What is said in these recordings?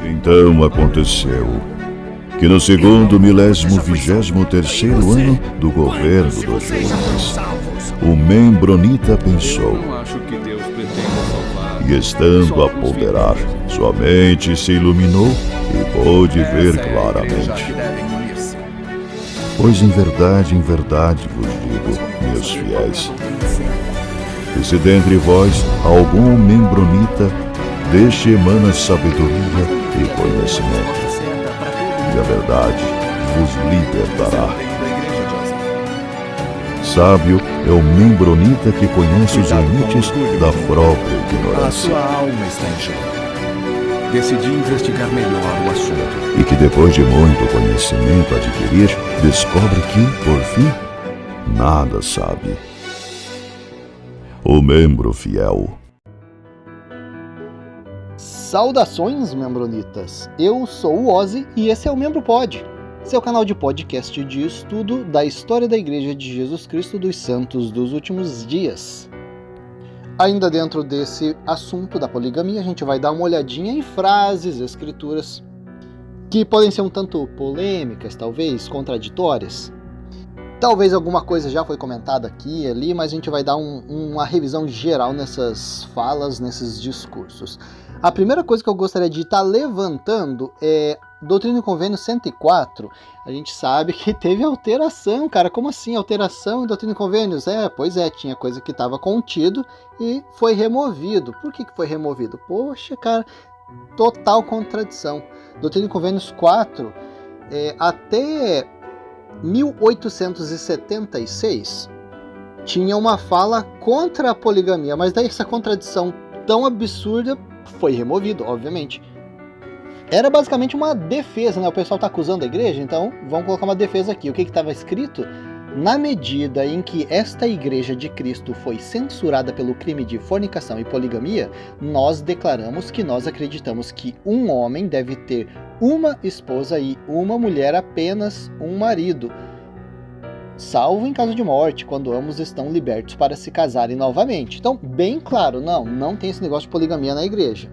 Então aconteceu que no segundo 1023º ano do governo do Jonas, o Membronita pensou, e estando a ponderar, sua mente se iluminou e pôde ver claramente. Pois em verdade vos digo, meus fiéis, que se dentre vós algum membronita, deste emana sabedoria e conhecimento, e a verdade vos libertará. Sábio é o membronita que conhece os limites da própria ignorância. A sua alma está em jogo. Decidi investigar melhor o assunto. E que depois de muito conhecimento adquirir, descobre que, por fim, nada sabe. O membro fiel. Saudações, membronitas! Eu sou o Ozzy e esse é o Membro Pod, seu canal de podcast de estudo da história da Igreja de Jesus Cristo dos Santos dos Últimos Dias. Ainda dentro desse assunto da poligamia, a gente vai dar uma olhadinha em frases, escrituras, que podem ser um tanto polêmicas, talvez, contraditórias. Talvez alguma coisa já foi comentada aqui e ali, mas a gente vai dar uma revisão geral nessas falas, nesses discursos. A primeira coisa que eu gostaria de estar levantando é Doutrina e Convênio 104. A gente sabe que teve alteração, cara. Como assim alteração em Doutrina e Convênios? Pois é, tinha coisa que estava contido e foi removido. Por que foi removido? Poxa, cara, total contradição. Doutrina e Convênios 4, até 1876, tinha uma fala contra a poligamia, mas daí essa contradição tão absurda foi removido, obviamente. Era basicamente uma defesa, né? O pessoal está acusando a igreja, então vamos colocar uma defesa aqui. O que estava escrito? Na medida em que esta igreja de Cristo foi censurada pelo crime de fornicação e poligamia, nós declaramos que nós acreditamos que um homem deve ter uma esposa e uma mulher apenas um marido, salvo em caso de morte, quando ambos estão libertos para se casarem novamente. Então, bem claro, não tem esse negócio de poligamia na igreja.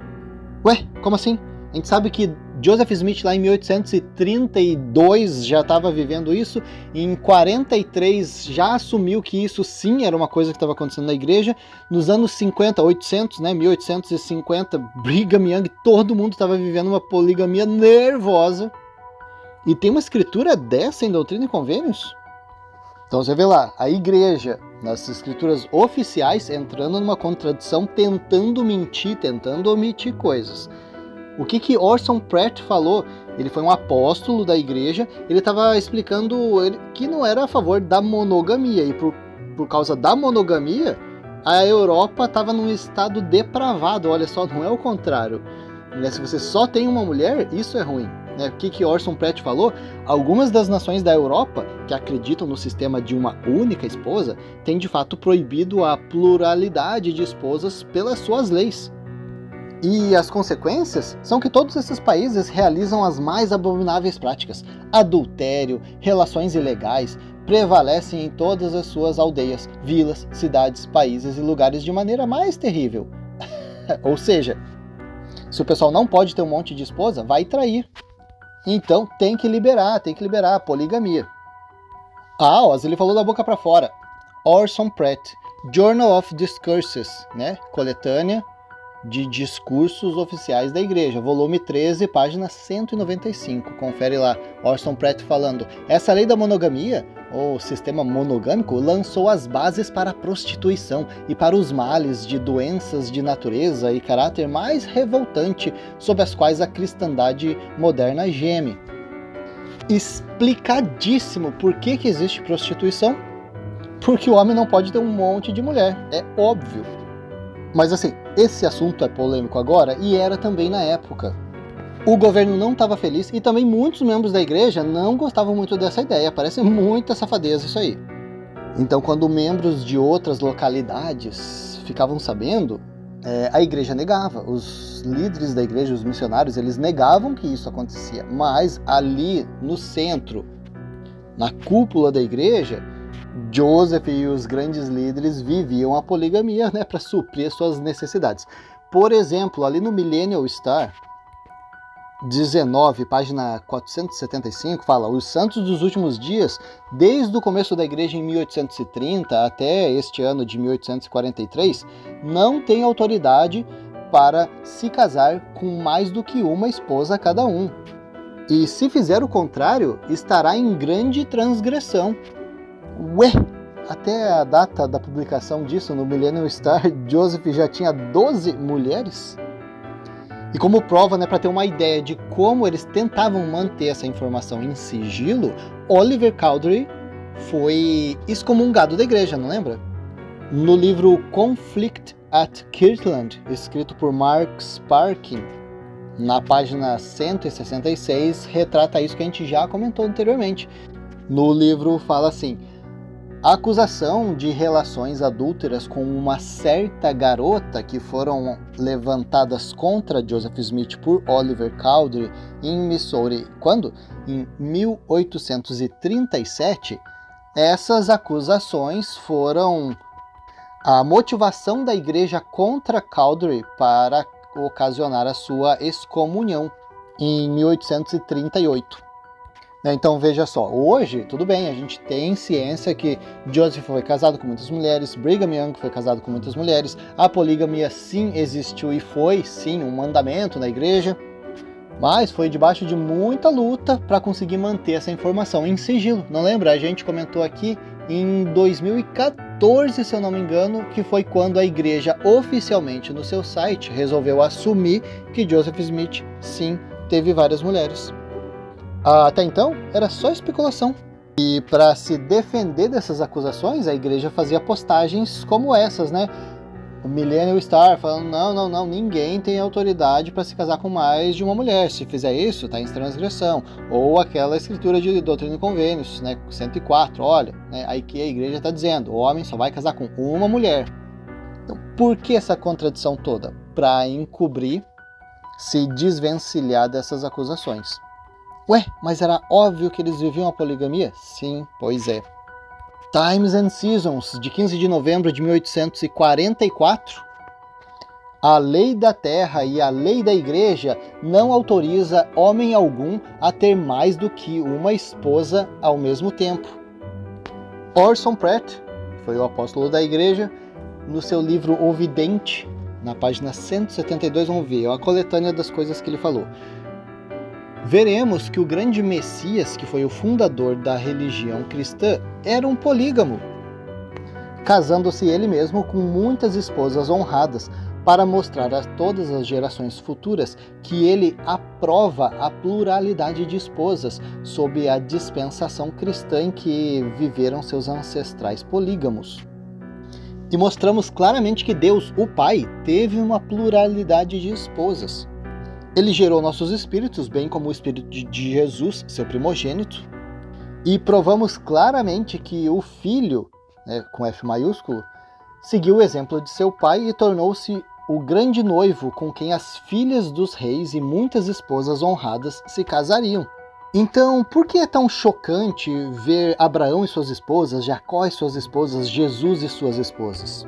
Ué, como assim? A gente sabe que Joseph Smith lá em 1832 já estava vivendo isso, e em 43 já assumiu que isso sim era uma coisa que estava acontecendo na igreja. Nos anos 50, 1850, Brigham Young, todo mundo estava vivendo uma poligamia nervosa. E tem uma escritura dessa em Doutrina e Convênios? Então você vê lá, a igreja, nas escrituras oficiais, entrando numa contradição, tentando mentir, tentando omitir coisas. O que Orson Pratt falou? Ele foi um apóstolo da igreja, ele estava explicando que não era a favor da monogamia, e por causa da monogamia, a Europa estava num estado depravado. Olha só, não é o contrário. Se você só tem uma mulher, isso é ruim. O que Orson Pratt falou? Algumas das nações da Europa, que acreditam no sistema de uma única esposa, têm de fato proibido a pluralidade de esposas pelas suas leis. E as consequências são que todos esses países realizam as mais abomináveis práticas. Adultério, relações ilegais, prevalecem em todas as suas aldeias, vilas, cidades, países e lugares de maneira mais terrível. Ou seja, se o pessoal não pode ter um monte de esposa, vai trair. Então tem que liberar a poligamia. Ele falou da boca para fora. Orson Pratt, Journal of Discourses, coletânea de discursos oficiais da igreja, volume 13, página 195. Confere lá, Orson Pratt falando: essa lei da monogamia, ou sistema monogâmico, lançou as bases para a prostituição e para os males de doenças de natureza e caráter mais revoltante sob as quais a cristandade moderna geme. Explicadíssimo por que existe prostituição. Porque o homem não pode ter um monte de mulher, é óbvio. Mas assim, esse assunto é polêmico agora e era também na época. O governo não estava feliz e também muitos membros da igreja não gostavam muito dessa ideia. Parece muita safadeza isso aí. Então, quando membros de outras localidades ficavam sabendo, a igreja negava. Os líderes da igreja, os missionários, eles negavam que isso acontecia. Mas ali no centro, na cúpula da igreja, Joseph e os grandes líderes viviam a poligamia, para suprir suas necessidades. Por exemplo, ali no Millennial Star, 19, página 475, fala: os santos dos últimos dias, desde o começo da igreja em 1830 até este ano de 1843, não têm autoridade para se casar com mais do que uma esposa cada um. E se fizer o contrário, estará em grande transgressão. Ué, até a data da publicação disso no Millennium Star, Joseph já tinha 12 mulheres? E como prova, para ter uma ideia de como eles tentavam manter essa informação em sigilo, Oliver Cowdery foi excomungado da igreja, não lembra? No livro Conflict at Kirtland, escrito por Mark Sparkin, na página 166, retrata isso que a gente já comentou anteriormente. No livro fala assim: a acusação de relações adúlteras com uma certa garota que foram levantadas contra Joseph Smith por Oliver Cowdery em Missouri, quando? Em 1837, essas acusações foram a motivação da igreja contra Cowdery para ocasionar a sua excomunhão em 1838. Então veja só, hoje, tudo bem, a gente tem ciência que Joseph foi casado com muitas mulheres, Brigham Young foi casado com muitas mulheres, a poligamia sim existiu e foi sim um mandamento na igreja, mas foi debaixo de muita luta para conseguir manter essa informação em sigilo. Não lembra? A gente comentou aqui em 2014, se eu não me engano, que foi quando a igreja oficialmente no seu site resolveu assumir que Joseph Smith sim teve várias mulheres. Até então, era só especulação. E para se defender dessas acusações, a igreja fazia postagens como essas, O Millennium Star falando: não, ninguém tem autoridade para se casar com mais de uma mulher. Se fizer isso, está em transgressão. Ou aquela escritura de Doutrina e Convênios, 104, olha, aí que a igreja está dizendo: o homem só vai casar com uma mulher. Então, por que essa contradição toda? Para encobrir, se desvencilhar dessas acusações. Ué, mas era óbvio que eles viviam a poligamia? Sim, pois é. Times and Seasons, de 15 de novembro de 1844. A lei da terra e a lei da igreja não autoriza homem algum a ter mais do que uma esposa ao mesmo tempo. Orson Pratt, que foi o apóstolo da igreja, no seu livro O Vidente, na página 172, vamos ver, é a coletânea das coisas que ele falou. Veremos que o grande Messias, que foi o fundador da religião cristã, era um polígamo, casando-se ele mesmo com muitas esposas honradas, para mostrar a todas as gerações futuras que ele aprova a pluralidade de esposas sob a dispensação cristã em que viveram seus ancestrais polígamos. E mostramos claramente que Deus, o Pai, teve uma pluralidade de esposas. Ele gerou nossos espíritos, bem como o espírito de Jesus, seu primogênito, e provamos claramente que o Filho, com F maiúsculo, seguiu o exemplo de seu pai e tornou-se o grande noivo com quem as filhas dos reis e muitas esposas honradas se casariam. Então, por que é tão chocante ver Abraão e suas esposas, Jacó e suas esposas, Jesus e suas esposas?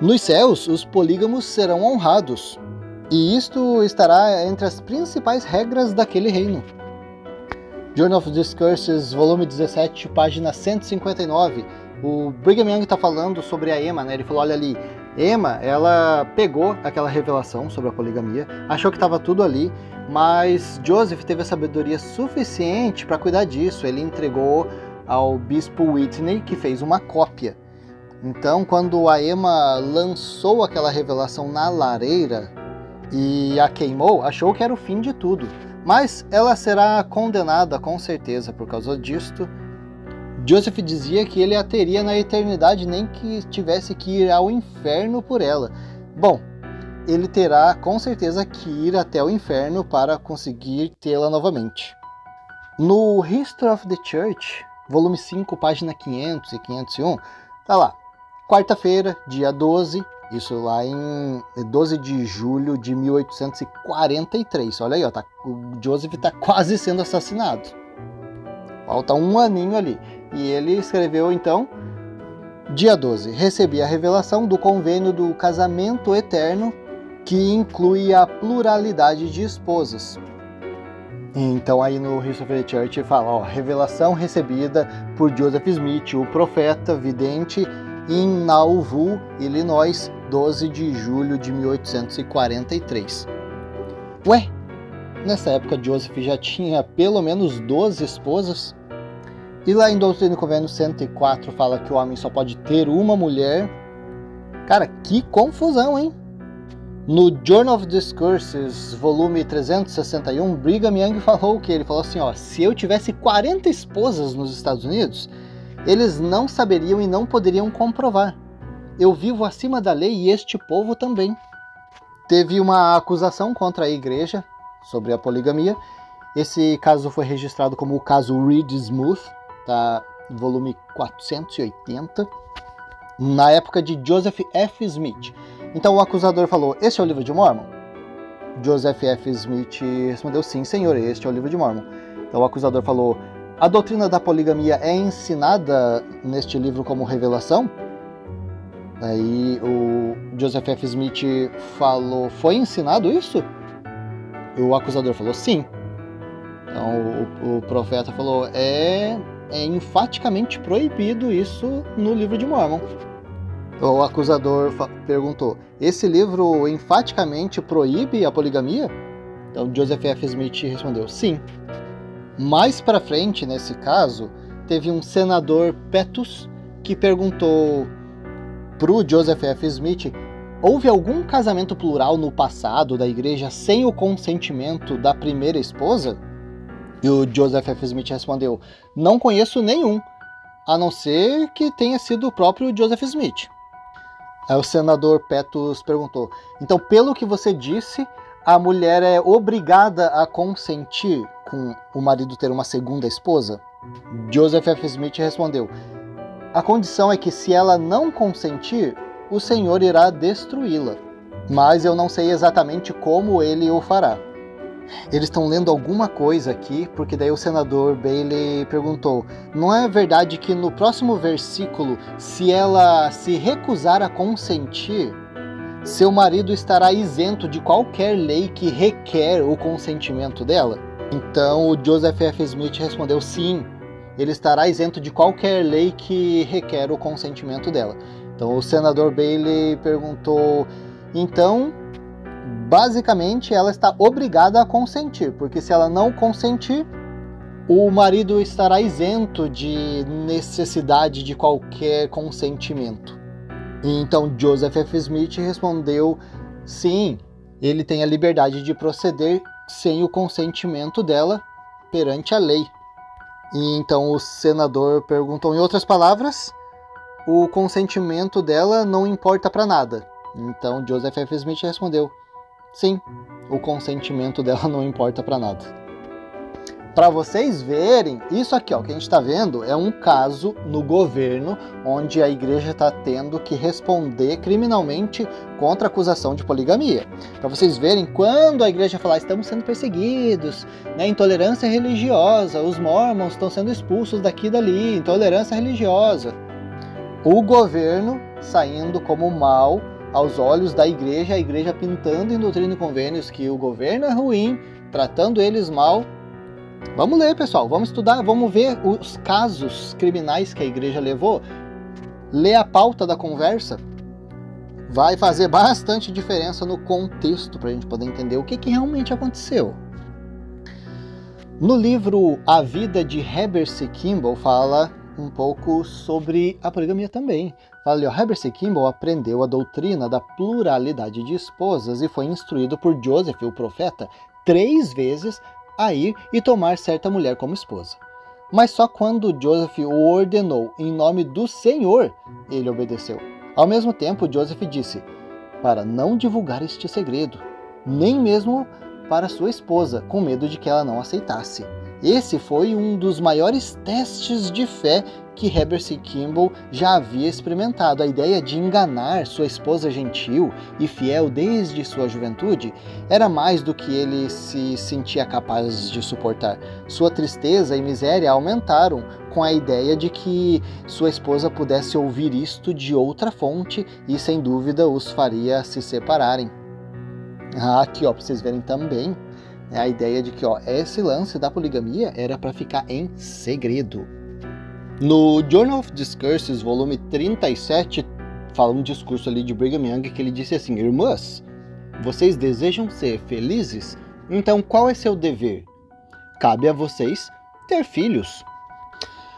Nos céus, os polígamos serão honrados, e isto estará entre as principais regras daquele reino. Journal of Discourses, volume 17, página 159. O Brigham Young está falando sobre a Emma, Ele falou, olha ali, Emma, ela pegou aquela revelação sobre a poligamia, achou que estava tudo ali, mas Joseph teve a sabedoria suficiente para cuidar disso. Ele entregou ao bispo Whitney, que fez uma cópia. Então, quando a Emma lançou aquela revelação na lareira e a queimou, achou que era o fim de tudo. Mas ela será condenada com certeza por causa disto. Joseph dizia que ele a teria na eternidade, nem que tivesse que ir ao inferno por ela. Bom, ele terá com certeza que ir até o inferno para conseguir tê-la novamente. No History of the Church, volume 5, página 500 e 501, tá lá, quarta-feira, dia 12, isso lá em 12 de julho de 1843. Olha aí, ó, o Joseph está quase sendo assassinado. Falta um aninho ali. E ele escreveu então, dia 12, recebi a revelação do convênio do casamento eterno, que inclui a pluralidade de esposas. Então aí no History of the Church fala, ó, revelação recebida por Joseph Smith, o profeta vidente, em Nauvoo, Illinois, 12 de julho de 1843. Ué, nessa época Joseph já tinha pelo menos 12 esposas? E lá em Doutrina e Convênio 104 fala que o homem só pode ter uma mulher. Cara, que confusão, hein? No Journal of Discourses, volume 361, Brigham Young falou o que? Ele falou assim, ó, se eu tivesse 40 esposas nos Estados Unidos, eles não saberiam e não poderiam comprovar. Eu vivo acima da lei e este povo também. Teve uma acusação contra a igreja sobre a poligamia. Esse caso foi registrado como o caso Reed Smoot, tá? Volume 480, na época de Joseph F. Smith. Então o acusador falou, este é o livro de Mormon? Joseph F. Smith respondeu, sim, senhor, este é o livro de Mormon. Então o acusador falou, a doutrina da poligamia é ensinada neste livro como revelação? Aí o Joseph F. Smith falou, foi ensinado isso? O acusador falou, sim. Então o profeta falou, é enfaticamente proibido isso no livro de Mormon. O acusador perguntou, esse livro enfaticamente proíbe a poligamia? Então Joseph F. Smith respondeu, sim. Mais para frente, nesse caso, teve um senador Pettus que perguntou para o Joseph F. Smith, houve algum casamento plural no passado da igreja sem o consentimento da primeira esposa? E o Joseph F. Smith respondeu, não conheço nenhum, a não ser que tenha sido o próprio Joseph Smith. Aí o senador Pettus perguntou, então pelo que você disse, a mulher é obrigada a consentir com o marido ter uma segunda esposa? Joseph F. Smith respondeu, a condição é que se ela não consentir, o Senhor irá destruí-la, mas eu não sei exatamente como ele o fará. Eles estão lendo alguma coisa aqui, porque daí o senador Bailey perguntou, não é verdade que no próximo versículo, se ela se recusar a consentir, seu marido estará isento de qualquer lei que requer o consentimento dela? Então o Joseph F. Smith respondeu, sim, ele estará isento de qualquer lei que requer o consentimento dela. Então o senador Bailey perguntou, então basicamente ela está obrigada a consentir, porque se ela não consentir, o marido estará isento de necessidade de qualquer consentimento. Então Joseph F. Smith respondeu, sim, ele tem a liberdade de proceder sem o consentimento dela perante a lei. E então o senador perguntou, em outras palavras, o consentimento dela não importa para nada. Então Joseph F. Smith respondeu, sim, o consentimento dela não importa para nada. Para vocês verem, isso aqui ó, que a gente está vendo é um caso no governo onde a igreja está tendo que responder criminalmente contra a acusação de poligamia. Para vocês verem, quando a igreja falar estamos sendo perseguidos, né, intolerância religiosa, os mormons estão sendo expulsos daqui e dali, intolerância religiosa. O governo saindo como mal aos olhos da igreja, a igreja pintando em Doutrina e Convênios que o governo é ruim, tratando eles mal. Vamos ler, pessoal, vamos estudar, vamos ver os casos criminais que a igreja levou. Lê a pauta da conversa. Vai fazer bastante diferença no contexto para a gente poder entender o que realmente aconteceu. No livro A Vida de Heber C. Kimball fala um pouco sobre a poligamia também. Fala ali, ó, Heber C. Kimball aprendeu a doutrina da pluralidade de esposas e foi instruído por Joseph, o profeta, 3 vezes a ir e tomar certa mulher como esposa. Mas só quando Joseph o ordenou em nome do Senhor, ele obedeceu. Ao mesmo tempo, Joseph disse, para não divulgar este segredo, nem mesmo para sua esposa, com medo de que ela não aceitasse. Esse foi um dos maiores testes de fé que Heber C. Kimball já havia experimentado. A ideia de enganar sua esposa gentil e fiel desde sua juventude era mais do que ele se sentia capaz de suportar. Sua tristeza e miséria aumentaram com a ideia de que sua esposa pudesse ouvir isto de outra fonte e, sem dúvida, os faria se separarem. Aqui, ó, para vocês verem também, É a ideia de que esse lance da poligamia era para ficar em segredo. No Journal of Discourses, volume 37, fala um discurso ali de Brigham Young que ele disse assim: irmãs, vocês desejam ser felizes? Então qual é seu dever? Cabe a vocês ter filhos.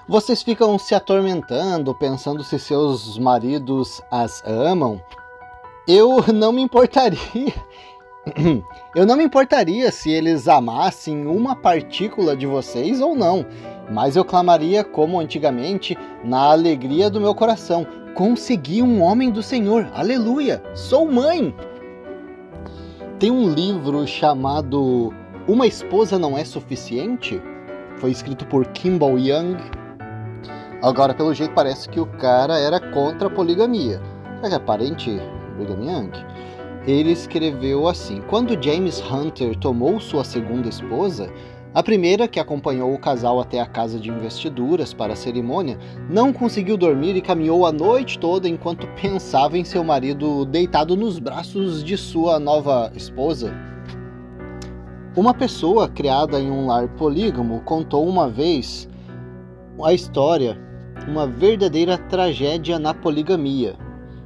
Vocês ficam se atormentando, pensando se seus maridos as amam. Eu não me importaria se eles amassem uma partícula de vocês ou não, mas eu clamaria como antigamente, na alegria do meu coração: consegui um homem do Senhor, aleluia, sou mãe! Tem um livro chamado Uma Esposa Não É Suficiente, foi escrito por Kimball Young. Agora, pelo jeito, parece que o cara era contra a poligamia. Será que é parente de Brigham Young? Ele escreveu assim: quando James Hunter tomou sua segunda esposa, a primeira, que acompanhou o casal até a casa de investiduras para a cerimônia, não conseguiu dormir e caminhou a noite toda enquanto pensava em seu marido deitado nos braços de sua nova esposa. Uma pessoa criada em um lar polígamo contou uma vez a história, uma verdadeira tragédia na poligamia.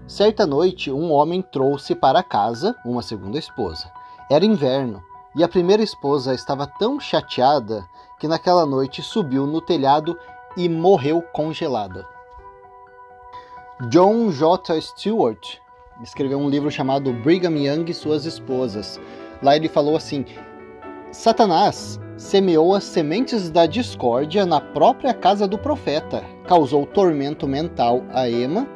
Certa noite, um homem trouxe para casa uma segunda esposa. Era inverno, e a primeira esposa estava tão chateada que naquela noite subiu no telhado e morreu congelada. John J. Stewart escreveu um livro chamado Brigham Young e Suas Esposas. Lá ele falou assim: Satanás semeou as sementes da discórdia na própria casa do profeta, causou tormento mental a Emma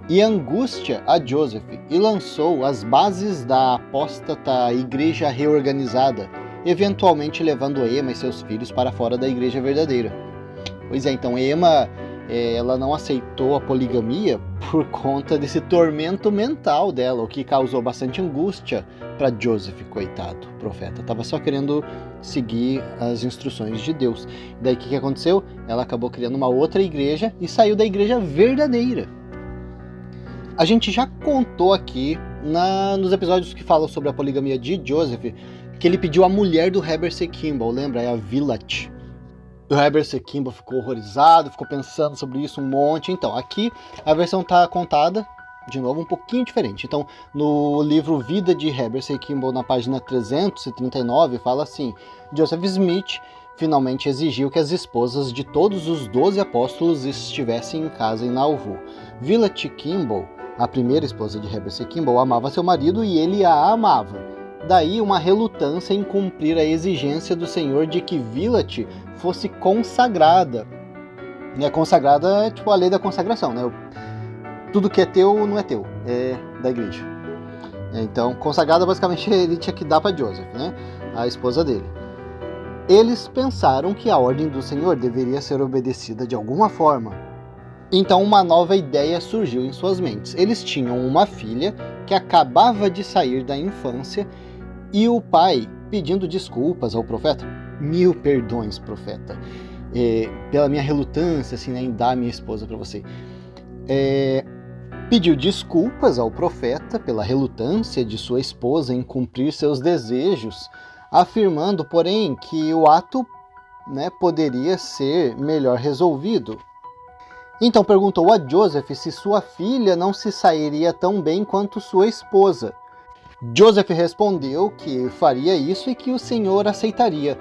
e angústia a Joseph, e lançou as bases da apóstata igreja reorganizada, eventualmente levando Emma e seus filhos para fora da igreja verdadeira. Pois é, então Emma, ela não aceitou a poligamia por conta desse tormento mental dela, o que causou bastante angústia para Joseph, coitado. O profeta estava só querendo seguir as instruções de Deus. Daí o que aconteceu? Ela acabou criando uma outra igreja e saiu da igreja verdadeira. A gente já contou aqui nos episódios que falam sobre a poligamia de Joseph que ele pediu a mulher do Heber C. Kimball, lembra? É a Village. O Heber C. Kimball ficou horrorizado, ficou pensando sobre isso um monte. Então, aqui a versão está contada, de novo, um pouquinho diferente. Então, no livro Vida de Heber C. Kimball, na página 339, fala assim: Joseph Smith finalmente exigiu que as esposas de todos os 12 apóstolos estivessem em casa em Nauvoo. Village Kimball, a primeira esposa de Heber C. Kimball, amava seu marido e ele a amava. Daí uma relutância em cumprir a exigência do Senhor de que Village fosse consagrada. Consagrada é tipo a lei da consagração, né? Tudo que é teu não é teu, é da igreja. Então, consagrada basicamente ele tinha que dar para Joseph, né? A esposa dele. Eles pensaram que a ordem do Senhor deveria ser obedecida de alguma forma. Então uma nova ideia surgiu em suas mentes. Eles tinham uma filha que acabava de sair da infância e o pai, pedindo desculpas ao profeta: 1000 perdões, profeta, pela minha relutância assim, em dar minha esposa para você. Pediu desculpas ao profeta pela relutância de sua esposa em cumprir seus desejos, afirmando, porém, que o ato, poderia ser melhor resolvido. Então perguntou a Joseph se sua filha não se sairia tão bem quanto sua esposa. Joseph respondeu que faria isso e que o Senhor aceitaria.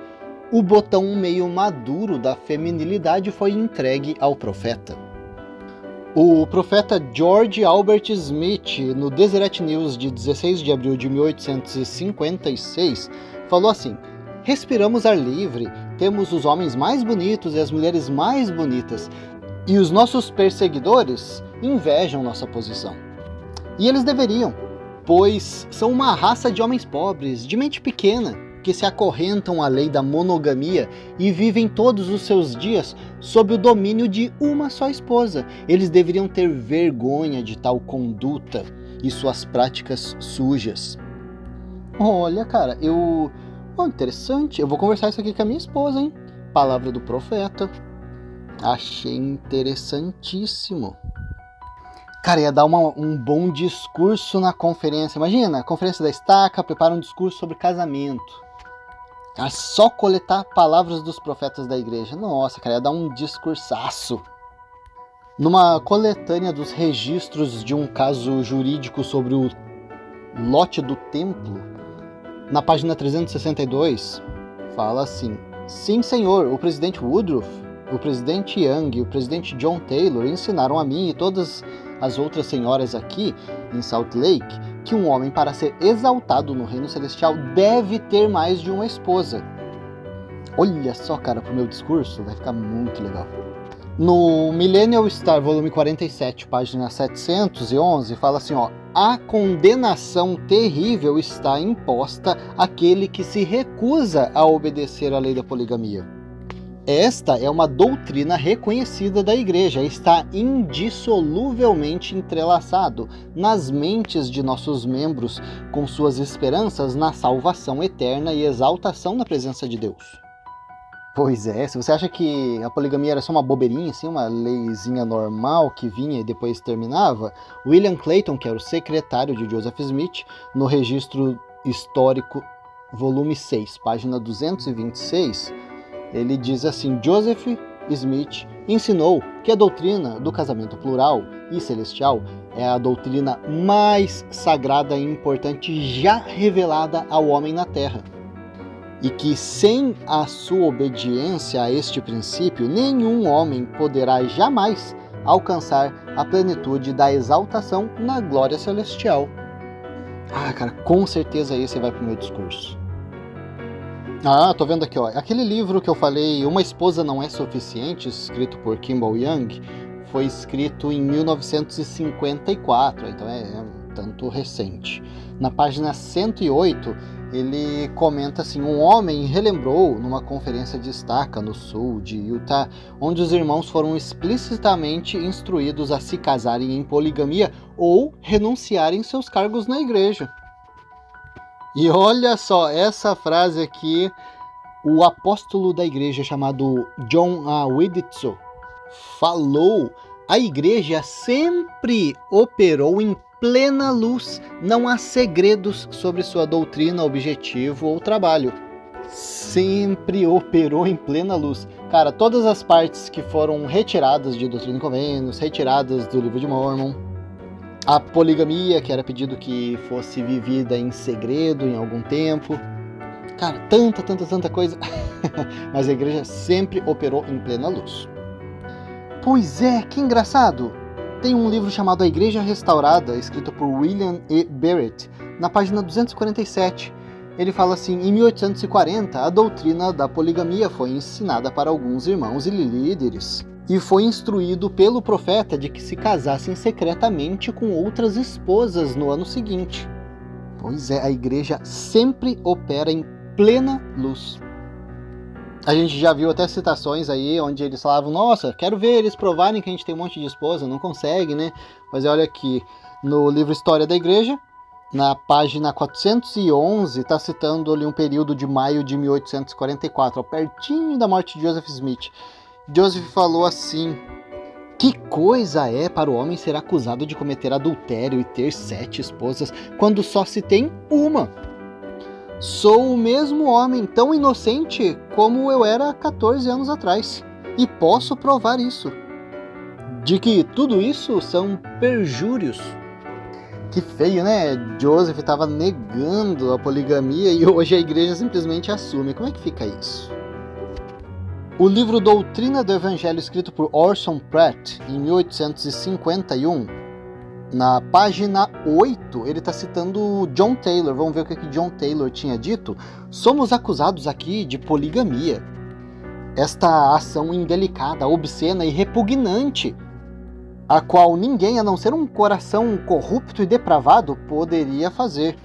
O botão meio maduro da feminilidade foi entregue ao profeta. O profeta George Albert Smith, no Deseret News de 16 de abril de 1856, falou assim: respiramos ar livre, temos os homens mais bonitos e as mulheres mais bonitas, e os nossos perseguidores invejam nossa posição. E eles deveriam, pois são uma raça de homens pobres, de mente pequena, que se acorrentam à lei da monogamia e vivem todos os seus dias sob o domínio de uma só esposa. Eles deveriam ter vergonha de tal conduta e suas práticas sujas. Olha, cara, interessante, eu vou conversar isso aqui com a minha esposa, hein? Palavra do profeta. Achei interessantíssimo. Cara, ia dar um bom discurso na conferência. Imagina, a conferência da estaca, prepara um discurso sobre casamento. Cara, só coletar palavras dos profetas da igreja. Nossa, cara, ia dar um discursaço. Numa coletânea dos registros de um caso jurídico sobre o lote do templo, na página 362, fala assim: sim, senhor, o presidente Woodruff, o presidente Young e o presidente John Taylor ensinaram a mim e todas as outras senhoras aqui em Salt Lake que um homem, para ser exaltado no reino celestial, deve ter mais de uma esposa. Olha só, cara, pro meu discurso vai ficar muito legal. No Millennial Star, volume 47, página 711, fala assim, ó: a condenação terrível está imposta àquele que se recusa a obedecer à lei da poligamia. Esta é uma doutrina reconhecida da igreja, está indissoluvelmente entrelaçado nas mentes de nossos membros, com suas esperanças na salvação eterna e exaltação na presença de Deus. Pois é, se você acha que a poligamia era só uma bobeirinha, assim, uma leizinha normal que vinha e depois terminava, William Clayton, que era o secretário de Joseph Smith, no Registro Histórico, volume 6, página 226, ele diz assim: Joseph Smith ensinou que a doutrina do casamento plural e celestial é a doutrina mais sagrada e importante já revelada ao homem na Terra. E que sem a sua obediência a este princípio, nenhum homem poderá jamais alcançar a plenitude da exaltação na glória celestial. Ah, cara, com certeza esse vai pro meu discurso. Ah, tô vendo aqui, ó. Aquele livro que eu falei, Uma Esposa Não É Suficiente, escrito por Kimball Young, foi escrito em 1954, então é um tanto recente. Na página 108, ele comenta assim: um homem relembrou numa conferência de estaca no sul de Utah, onde os irmãos foram explicitamente instruídos a se casarem em poligamia ou renunciarem seus cargos na igreja. E olha só, essa frase aqui, o apóstolo da igreja chamado John A. Widitso falou: a igreja sempre operou em plena luz, não há segredos sobre sua doutrina, objetivo ou trabalho. Sempre operou em plena luz. Cara, todas as partes que foram retiradas de Doutrina e Convênios, retiradas do Livro de Mormon, a poligamia, que era pedido que fosse vivida em segredo em algum tempo. Cara, tanta coisa. Mas a igreja sempre operou em plena luz. Pois é, que engraçado. Tem um livro chamado A Igreja Restaurada, escrito por William E. Barrett, na página 247. Ele fala assim: em 1840, a doutrina da poligamia foi ensinada para alguns irmãos e líderes, e foi instruído pelo profeta de que se casassem secretamente com outras esposas no ano seguinte. Pois é, a igreja sempre opera em plena luz. A gente já viu até citações aí onde eles falavam: nossa, quero ver eles provarem que a gente tem um monte de esposa, não consegue, né? Mas olha aqui, no livro História da Igreja, na página 411, está citando ali um período de maio de 1844, pertinho da morte de Joseph Smith. Joseph falou assim: que coisa é para o homem ser acusado de cometer adultério e ter 7 esposas, quando só se tem uma? Sou o mesmo homem tão inocente como eu era 14 anos atrás, e posso provar isso, de que tudo isso são perjúrios. Que feio, né? Joseph estava negando a poligamia e hoje a igreja simplesmente assume. Como é que fica isso? O livro Doutrina do Evangelho, escrito por Orson Pratt, em 1851, na página 8, ele está citando John Taylor. Vamos ver o que John Taylor tinha dito. Somos acusados aqui de poligamia. Esta ação indelicada, obscena e repugnante, a qual ninguém, a não ser um coração corrupto e depravado, poderia fazer.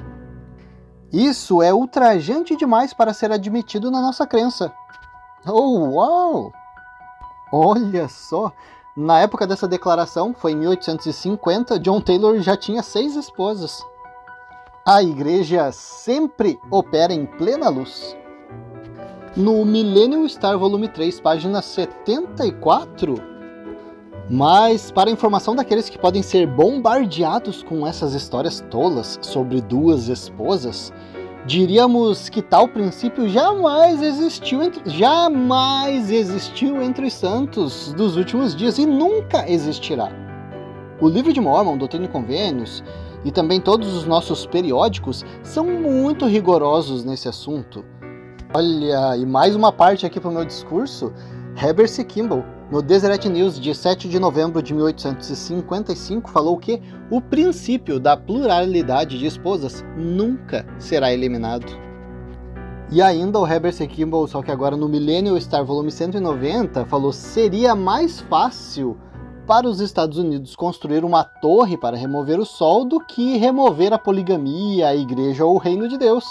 Isso é ultrajante demais para ser admitido na nossa crença. Oh, uau! Olha só! Na época dessa declaração, foi em 1850, John Taylor já tinha 6 esposas. A igreja sempre opera em plena luz. No Millennial Star, volume 3, página 74. Mas, para a informação daqueles que podem ser bombardeados com essas histórias tolas sobre 2 esposas, Diríamos que tal princípio jamais existiu entre os santos dos últimos dias e nunca existirá. O Livro de Mórmon, Doutrina e Convênios, e também todos os nossos periódicos são muito rigorosos nesse assunto. Olha, e mais uma parte aqui para o meu discurso. Heber C. Kimball, no Deseret News, de 7 de novembro de 1855, falou que o princípio da pluralidade de esposas nunca será eliminado. E ainda o Heber C. Kimball, só que agora no Millennial Star Volume 190, falou que seria mais fácil para os Estados Unidos construir uma torre para remover o sol do que remover a poligamia, a igreja ou o reino de Deus.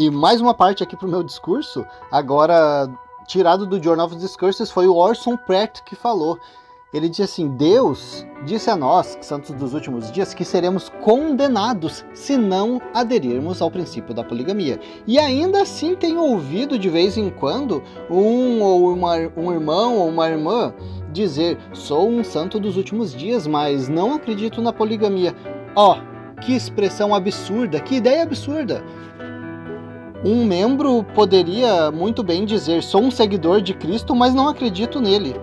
E mais uma parte aqui para o meu discurso, agora tirado do Journal of Discourses, foi o Orson Pratt que falou. Ele disse assim: Deus disse a nós, santos dos últimos dias, que seremos condenados se não aderirmos ao princípio da poligamia. E ainda assim tenho ouvido de vez em quando um irmão ou uma irmã dizer: sou um santo dos últimos dias, mas não acredito na poligamia. Ó, que expressão absurda, que ideia absurda! Um membro poderia muito bem dizer: sou um seguidor de Cristo, mas não acredito nele.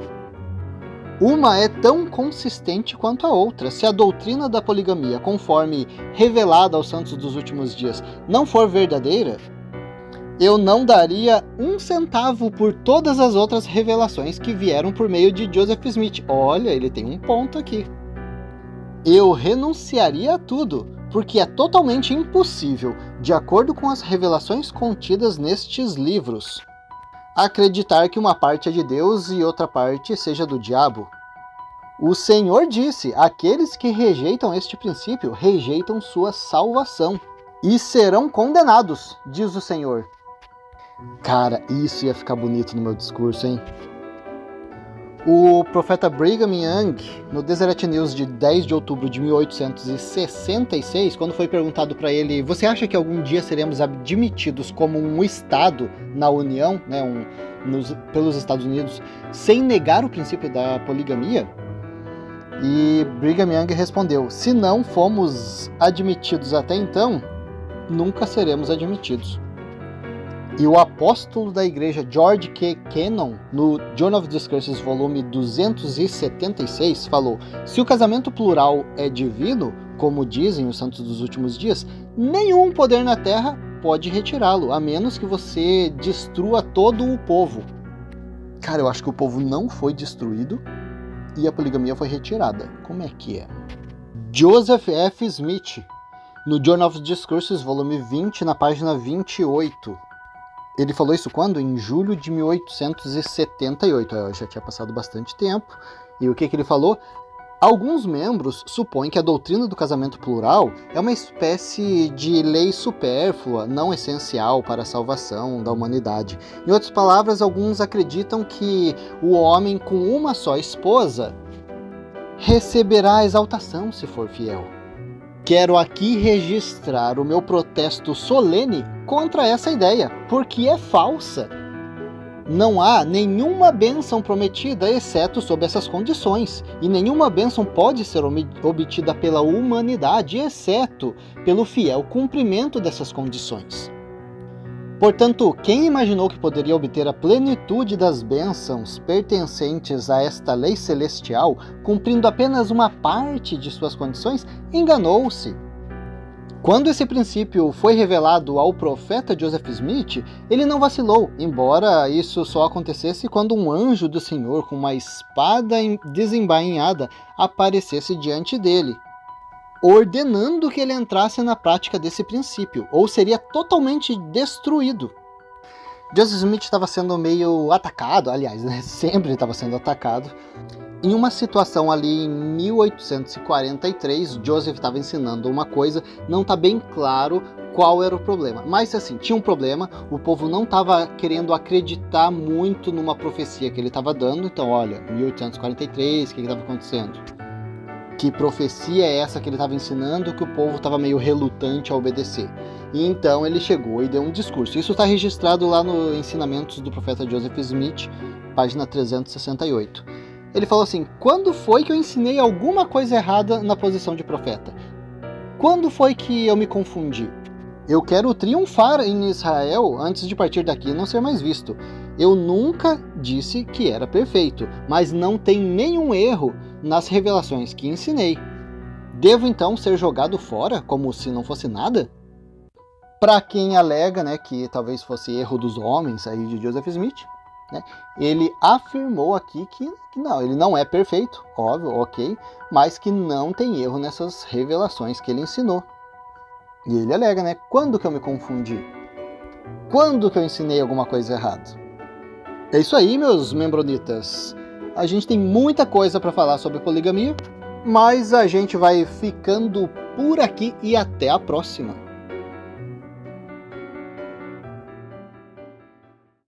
Uma é tão consistente quanto a outra. Se a doutrina da poligamia, conforme revelada aos santos dos últimos dias, não for verdadeira, eu não daria um centavo por todas as outras revelações que vieram por meio de Joseph Smith. Olha, ele tem um ponto aqui. Eu renunciaria a tudo, porque é totalmente impossível, de acordo com as revelações contidas nestes livros, acreditar que uma parte é de Deus e outra parte seja do diabo. O Senhor disse: aqueles que rejeitam este princípio rejeitam sua salvação e serão condenados, diz o Senhor. Cara, isso ia ficar bonito no meu discurso, hein? O profeta Brigham Young, no Deseret News de 10 de outubro de 1866, quando foi perguntado para ele: você acha que algum dia seremos admitidos como um Estado na União, né, pelos Estados Unidos, sem negar o princípio da poligamia? E Brigham Young respondeu: se não fomos admitidos até então, nunca seremos admitidos. E o apóstolo da igreja George K. Kennon, no Journal of Discourses, volume 276, falou: se o casamento plural é divino, como dizem os santos dos últimos dias, nenhum poder na terra pode retirá-lo, a menos que você destrua todo o povo. Cara, eu acho que o povo não foi destruído e a poligamia foi retirada. Como é que é? Joseph F. Smith, no Journal of Discourses, volume 20, na página 28. Ele falou isso quando? Em julho de 1878. Já tinha passado bastante tempo. E o que ele falou? Alguns membros supõem que a doutrina do casamento plural é uma espécie de lei supérflua, não essencial para a salvação da humanidade. Em outras palavras, alguns acreditam que o homem com uma só esposa receberá a exaltação se for fiel. Quero aqui registrar o meu protesto solene contra essa ideia, porque é falsa. Não há nenhuma bênção prometida, exceto sob essas condições, e nenhuma bênção pode ser obtida pela humanidade, exceto pelo fiel cumprimento dessas condições. Portanto, quem imaginou que poderia obter a plenitude das bênçãos pertencentes a esta lei celestial, cumprindo apenas uma parte de suas condições, enganou-se. Quando esse princípio foi revelado ao profeta Joseph Smith, ele não vacilou, embora isso só acontecesse quando um anjo do Senhor com uma espada desembainhada aparecesse diante dele, ordenando que ele entrasse na prática desse princípio, ou seria totalmente destruído. Joseph Smith estava sendo meio atacado, aliás, sempre estava sendo atacado. Em uma situação ali em 1843, Joseph estava ensinando uma coisa, não está bem claro qual era o problema. Mas assim, tinha um problema, o povo não estava querendo acreditar muito numa profecia que ele estava dando. Então, olha, 1843, o que estava acontecendo? Que profecia é essa que ele estava ensinando que o povo estava meio relutante a obedecer? E então ele chegou e deu um discurso. Isso está registrado lá no Ensinamentos do Profeta Joseph Smith, página 368. Ele falou assim: quando foi que eu ensinei alguma coisa errada na posição de profeta? Quando foi que eu me confundi? Eu quero triunfar em Israel antes de partir daqui e não ser mais visto. Eu nunca disse que era perfeito, mas não tem nenhum erro nas revelações que ensinei. Devo então ser jogado fora, como se não fosse nada? Para quem alega, né, que talvez fosse erro dos homens aí de Joseph Smith, né, ele afirmou aqui que não, ele não é perfeito, óbvio, ok, mas que não tem erro nessas revelações que ele ensinou. E ele alega, né, quando que eu me confundi? Quando que eu ensinei alguma coisa errada? É isso aí, meus membronitas. A gente tem muita coisa para falar sobre poligamia, mas a gente vai ficando por aqui e até a próxima.